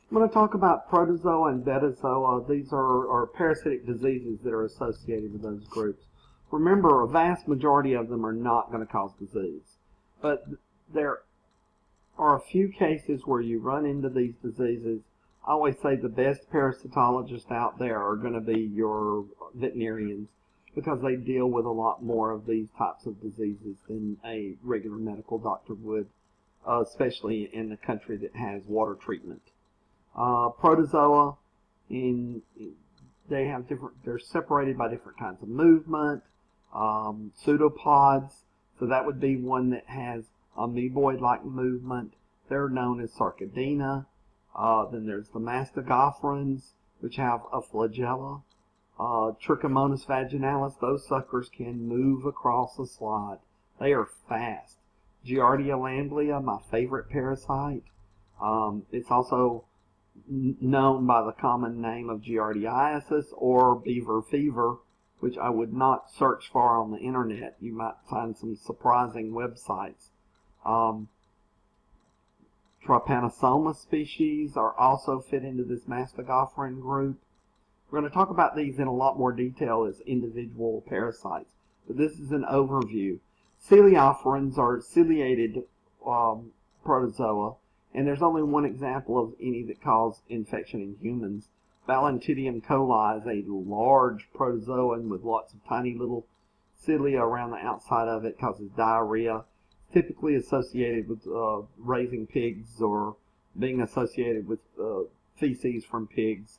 I'm going to talk about protozoa and metazoa. These are parasitic diseases that are associated with those groups. Remember, a vast majority of them are not going to cause disease. But there are a few cases where you run into these diseases. I always say the best parasitologists out there are going to be your veterinarians because they deal with a lot more of these types of diseases than a regular medical doctor would, especially in a country that has water treatment. Protozoa, they're separated by different kinds of movement. Pseudopods, so that would be one that has amoeboid-like movement. They're known as Sarcodina. Then there's the mastagopherans, which have a flagella. Trichomonas vaginalis, those suckers can move across a slide. They are fast. Giardia lamblia, my favorite parasite. It's also known by the common name of giardiasis or beaver fever, which I would not search for on the internet. You might find some surprising websites. Trypanosoma species are also fit into this mastagopheran group. We're going to talk about these in a lot more detail as individual parasites, but this is an overview. Coleopterans are ciliated protozoa, and there's only one example of any that cause infection in humans. Balantidium coli is a large protozoan with lots of tiny little cilia around the outside of it, causes diarrhea. It's typically associated with raising pigs or being associated with feces from pigs.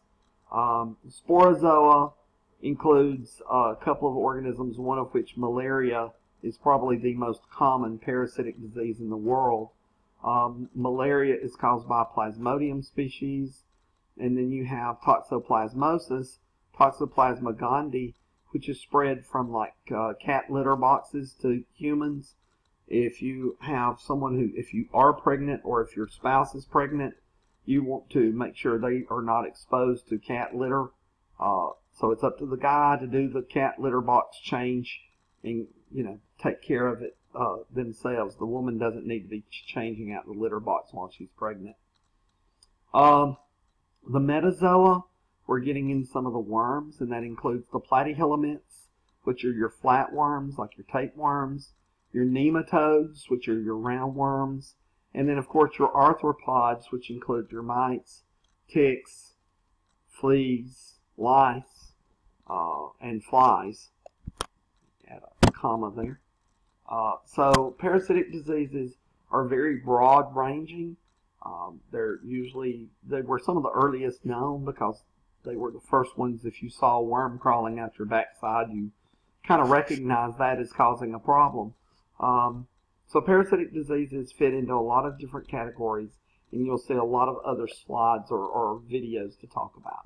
Sporozoa includes a couple of organisms, one of which malaria is probably the most common parasitic disease in the world. Malaria is caused by a Plasmodium species, and then you have toxoplasmosis, Toxoplasma gondii, which is spread from like cat litter boxes to humans. If you have if you are pregnant or if your spouse is pregnant, you want to make sure they are not exposed to cat litter. So it's up to the guy to do the cat litter box change and, take care of it themselves. The woman doesn't need to be changing out the litter box while she's pregnant. The metazoa, we're getting in some of the worms, and that includes the platyhelminths, which are your flatworms, like your tapeworms, your nematodes, which are your roundworms, and then, of course, your arthropods, which include your mites, ticks, fleas, lice, and flies. Add a comma there. So parasitic diseases are very broad-ranging. They were some of the earliest known because they were the first ones. If you saw a worm crawling out your backside, you kind of recognize that as causing a problem. So parasitic diseases fit into a lot of different categories, and you'll see a lot of other slides or videos to talk about.